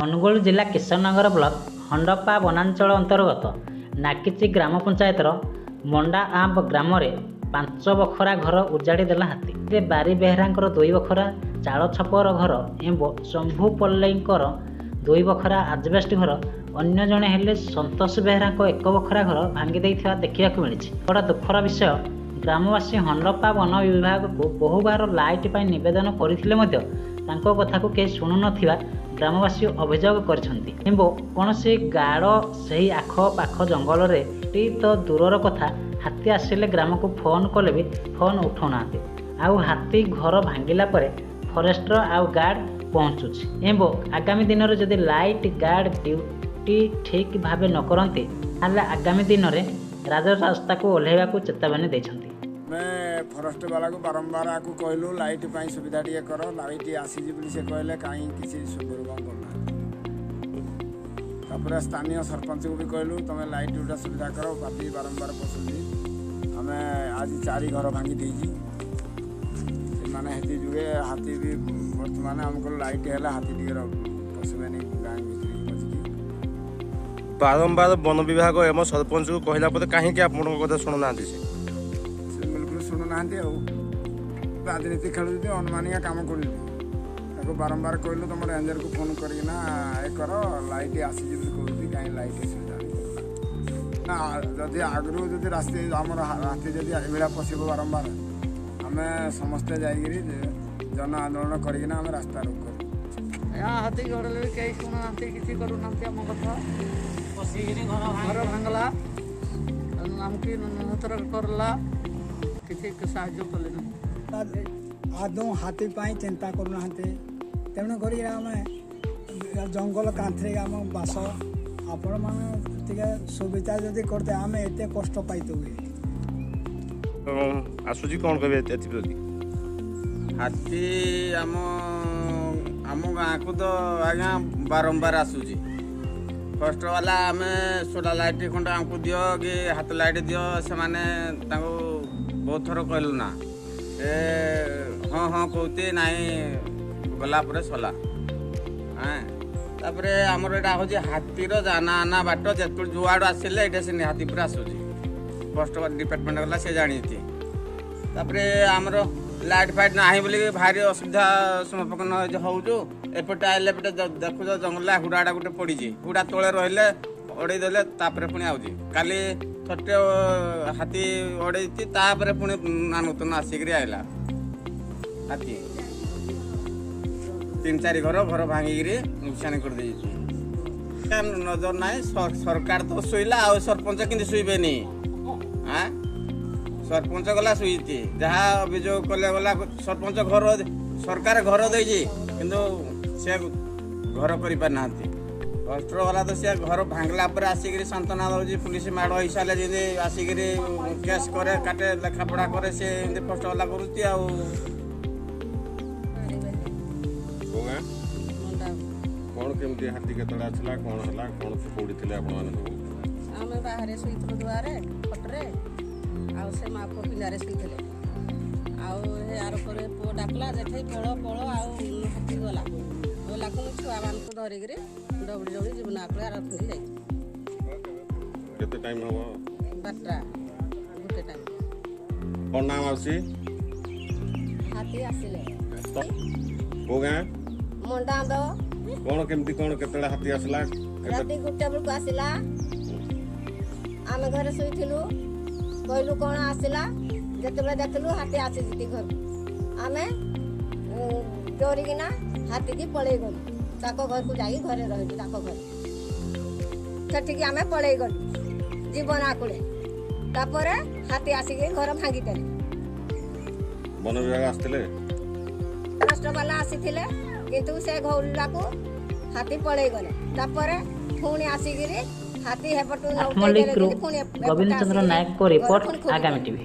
ଅନୁଗୁଳ ଜିଲ୍ଲା କିଶନନଗର ବ୍ଲକ ହଣ୍ଡପା ବନାଞ୍ଚଳ ଅନ୍ତର୍ଗତ ନାକିଚି ଗ୍ରାମ ପଞ୍ଚାୟତର ମଣ୍ଡା ଆମ୍ବ ଗ୍ରାମରେ 5 ବଖରା ଘର ଉଜାଡ଼ି ଦେଲା ହାତୀ। ବାରି ବେହେରାଙ୍କର 2 ବଖରା ଚାଳ ଛପର ଘର ଏବଂ ଶମ୍ଭୁ ପଲ୍ଲେଇଙ୍କର 2 ବଖରା ଆଜବେଷ୍ଟ ଘର, ଅନ୍ୟ ଜଣେ ହେଲେ ସନ୍ତୋଷ ବେହେରାଙ୍କ 1 ବଖରା ଘର ଭାଙ୍ଗି ଦେଇଥିବା ଦେଖିବାକୁ ମିଳିଛି। ବଡ଼ ଦୁଃଖର ବିଷୟ, ଗ୍ରାମବାସୀ ହଣ୍ଡପା ବନ ବିଭାଗକୁ ବହୁବାର ଲାଇଟ୍ ପାଇଁ ନିବେଦନ କରିଥିଲେ ମଧ୍ୟ ତାଙ୍କ କଥାକୁ କେହି ଶୁଣୁନଥିବା ଗ୍ରାମବାସୀ ଅଭିଯୋଗ କରିଛନ୍ତି। ଏବଂ କୌଣସି ଗାଡ଼ ସେହି ଆଖପାଖ ଜଙ୍ଗଲରେ ତ ଦୂରର କଥା, ହାତୀ ଆସିଲେ ଗ୍ରାମକୁ ଫୋନ୍ କଲେ ବି ଫୋନ୍ ଉଠାଉନାହାନ୍ତି। ଆଉ ହାତୀ ଘର ଭାଙ୍ଗିଲା ପରେ ଫରେଷ୍ଟର ଆଉ ଗାର୍ଡ଼ ପହଞ୍ଚୁଛି। ଏବଂ ଆଗାମୀ ଦିନରେ ଯଦି ଲାଇଟ୍ ଗାର୍ଡ଼ ଡ୍ୟୁଟି ଠିକ୍ ଭାବେ ନ କରନ୍ତି ତାହେଲେ ଆଗାମୀ ଦିନରେ ରାଜରାସ୍ତାକୁ ଓହ୍ଲାଇବାକୁ ଚେତାବନୀ ଦେଇଛନ୍ତି। ଆମେ ଫରେଷ୍ଟ ବାଲାକୁ ବାରମ୍ବାର ଆକୁ କହିଲୁ ଲାଇଟ୍ ପାଇଁ ସୁବିଧା ଟିକେ କର, ଲାଇଟ୍ ଆସିଛି ବୋଲି ସେ କହିଲେ କାହିଁ କିଛି ସୁବିଧା କରୁନାହାନ୍ତି। ତାପରେ ସ୍ଥାନୀୟ ସରପଞ୍ଚକୁ ବି କହିଲୁ ତମେ ଲାଇଟ୍ ଗୁଡ଼ା ସୁବିଧା କର, ବାପି ବାରମ୍ବାର ପଶୁଛି। ଆମେ ଆଜି 4 ଘର ଭାଙ୍ଗି ଦେଇଛି। ସେମାନେ ହେତି ଯୁଗେ ହାତୀ ବି ବର୍ତ୍ତମାନ ଆମକୁ ଲାଇଟ୍ ହେଲେ ହାତୀ ଟିକେ ପଶିବେନି ଗାଁ ଭିତରକୁ ପଶିକି। ବାରମ୍ବାର ବନ ବିଭାଗ ଏବଂ ସରପଞ୍ଚକୁ କହିଲା ପରେ କାହିଁକି ଆପଣଙ୍କ କଥା ଶୁଣୁନାହାନ୍ତି? ସେ ବିଲକୁଲ ଶୁଣୁନାହାନ୍ତି। ଆଉ ରାଜନୀତି ଖେଳୁଛନ୍ତି, ଅନୁମାନିକା କାମ କରୁଛନ୍ତି। ତାକୁ ବାରମ୍ବାର କହିଲୁ ତମ ରେଞ୍ଜରକୁ ଫୋନ୍ କରିକିନା କର, ଲାଇଟ୍ ଆସିଛି ବୋଲି କହୁଛି, କାହିଁ ଲାଇଟ୍ ସୁବିଧା ନା। ଯଦି ଆଗରୁ ଯଦି ରାସ୍ତା ଆମର ହାତୀ ଯଦି ଏଭଳିଆ ପଶିବ ବାରମ୍ବାର, ଆମେ ସମସ୍ତେ ଯାଇକିରି ଜନ ଆନ୍ଦୋଳନ କରିକିନା ଆମେ ରାସ୍ତା ରୋକ କରୁ। ହାତୀ ଘଡ଼ଲେ ବି କେହି ଶୁଣୁନାହାନ୍ତି, କିଛି କରୁନାହାନ୍ତି। ଆମ କଥା ପଶିକିରି ଘର ଭାଙ୍ଗଲା, ଆମକୁ ନଥର କରଲା, କିଛି ସାହାଯ୍ୟ କଲେ ନାହିଁ। ଆଦୌ ହାତୀ ପାଇଁ ଚିନ୍ତା କରୁନାହାନ୍ତି। ତେଣୁ କରି ଆମେ ଜଙ୍ଗଲ କାନ୍ଥରେ ଆମ ବାସ, ଆପଣମାନେ ଟିକେ ସୁବିଧା ଯଦି କରିତେ ଆମେ ଏତେ କଷ୍ଟ ପାଇଥିବୁ। ଆସୁଛି କ'ଣ କହିବେ ଏଥିପ୍ରତି? ହାତୀ ଆମ ଗାଁକୁ ତ ଆଜ୍ଞା ବାରମ୍ବାର ଆସୁଛି। ଫରେଷ୍ଟ ବାଲା ଆମେ ସୋଲା ଲାଇଟ୍ ଖଣ୍ଡେ ଆମକୁ ଦିଅ କି ହାତ ଲାଇଟ୍ ଦିଅ, ସେମାନେ ତାଙ୍କୁ ବହୁତ ଥର କହିଲୁ ନା, ହଁ କହୁଛି ନାହିଁ, ଗଲା ପରେ ସଲା। ତାପରେ ଆମର ଏଇଟା ହେଉଛି ହାତୀର ଜାନା ଆନା ବାଟ, ଯେତେବେଳେ ଯୁଆଡ଼ୁ ଆସିଲେ ଏଇଟା ସେ ହାତୀ ପୁରା ଆସୁଛି। ଫରେଷ୍ଟ ଡିପାର୍ଟମେଣ୍ଟ ଗଲା ସେ ଜାଣିଛି। ତାପରେ ଆମର ଲାଇଟ୍ ଫାଇଟ୍ ନାହିଁ ବୋଲି ଭାରି ଅସୁବିଧା ସମ୍ମୁଖୀନ ହେଉଛୁ। ଏପଟେ ଆଇଲେ ଏପଟେ ଦେଖୁଛ ଜଙ୍ଗଲରେ ହୁଡ଼ାଟା ଗୋଟେ ପଡ଼ିଛି, ହୁଡ଼ା ତଳେ ରହିଲେ ଅଡ଼େଇ ଦେଲେ ତାପରେ ପୁଣି ଆଉଛି। କାଲି ଥରେ ହାତୀ ଅଡ଼େଇଛି, ତାପରେ ପୁଣି ନୂତନ ଆସିକିରି ଆଇଲା ହାତୀ। 3-4 ଘର ଭାଙ୍ଗିକିରି ନୁକସାନି କରିଦେଇଛି। ନଜର ନାହିଁ, ସରକାର ତ ଶୋଇଲା, ଆଉ ସରପଞ୍ଚ କେମିତି ଶୋଇବେନି? ସରପଞ୍ଚ ଗଲା ଶୋଇଛି, ଯାହା ଅଭିଯୋଗ କଲେ ଗଲା। ସରପଞ୍ଚ ସରକାର ଘର ଦେଇଛି, କିନ୍ତୁ ସେ ଘର କରିପାରିନାହାନ୍ତି। ଫରେଷ୍ଟର ବାଲା ତ ସେ ଘର ଭାଙ୍ଗିଲା ପରେ ଆସିକିରି ସାନ୍ତ୍ୱନା ଦେଉଛି। ପୁଲିସ ମାଡ଼ ହେଇସାରିଲେ ଯେମିତି ଆସିକିରି କେସ୍ କରେ, କାଟେ, ଲେଖାପଢ଼ା କରେ, ସେ ଏମିତି ଫରେଷ୍ଟ ବାଲା କରୁଛି। ଆଉ କ'ଣ କେମିତି ହାତୀ କେତେବେଳେ ଆସିଲା, କ'ଣ ହେଲା, କ'ଣ କୋଉଠି ଥିଲେ ଆପଣମାନେ ସବୁ? ଆମେ ବାହାରେ ଶୋଇଥିଲୁ ଦୁଆରେ ଖଟରେ, ଆଉ ସେ ମା ପୁଅ ପିଲାରେ ଶୋଇଥିଲେ। ଆଉ ସେ ଆର ପରେ ପୁଅ ଡାକିଲା, ଦେଖେଇ ପଳ ଆଉ ହାତୀ ଗଲାକୁ ମୁଁ ଛୁଆମାନଙ୍କୁ ଧରିକିରି ଦୌଡ଼ି ଜୀବନ ଆକୁଳେ ଆର ଫେରି ଯାଇଛି। କେତେ ଟାଇମ୍ ହବ? 12ଟା 1 ଟାଇମ୍। କ'ଣ ନାମ ଆସୁଛି? ହାତୀ ଆସିଲେ କୋଉ ଗାଁ? ମଣ୍ଡା ଆମ୍ବ। କ'ଣ କେମିତି କ'ଣ କେତେବେଳେ ହାତୀ ଆସିଲା? ରାତି 1ଟା ବେଳକୁ ଆସିଲା। ଆମେ ଘରେ ଶୋଇଥିଲୁ, କହିଲୁ କ'ଣ ଆସିଲା। ଯେତେବେଳେ ଦେଖିଲୁ ହାତୀ ଆସିଛି ଘରକୁ, ଆମେ ଡରିକିନା ହାତୀକି ପଳେଇ ଗଲୁ। ତାଙ୍କ ଘରକୁ ଯାଇ ଘରେ ରହିଲୁ। ତାଙ୍କ ଘରେ ସେଠିକି ଆମେ ପଳେଇ ଗଲୁ ଜୀବନ ଆକୁଳେ। ତାପରେ ହାତୀ ଆସିକି ଘର ଭାଙ୍ଗିଦେଲେ। ବନ ବିଭାଗ ଆସିଥିଲେ? ଫରେଷ୍ଟ ବାଲା ଆସିଥିଲେ, କିନ୍ତୁ ସେ ଘଉଲାକୁ ହାତୀ ପଳେଇ ଗଲେ। ତାପରେ ପୁଣି ଆସିକିରି ହାତୀ ହେପଟୁ ଆତ୍ମଲିକରୁ ଗୋବିନ୍ଦ ଚନ୍ଦ୍ର ନାୟକଙ୍କ ରିପୋର୍ଟ, ଆଗାମୀ ଟିଭି।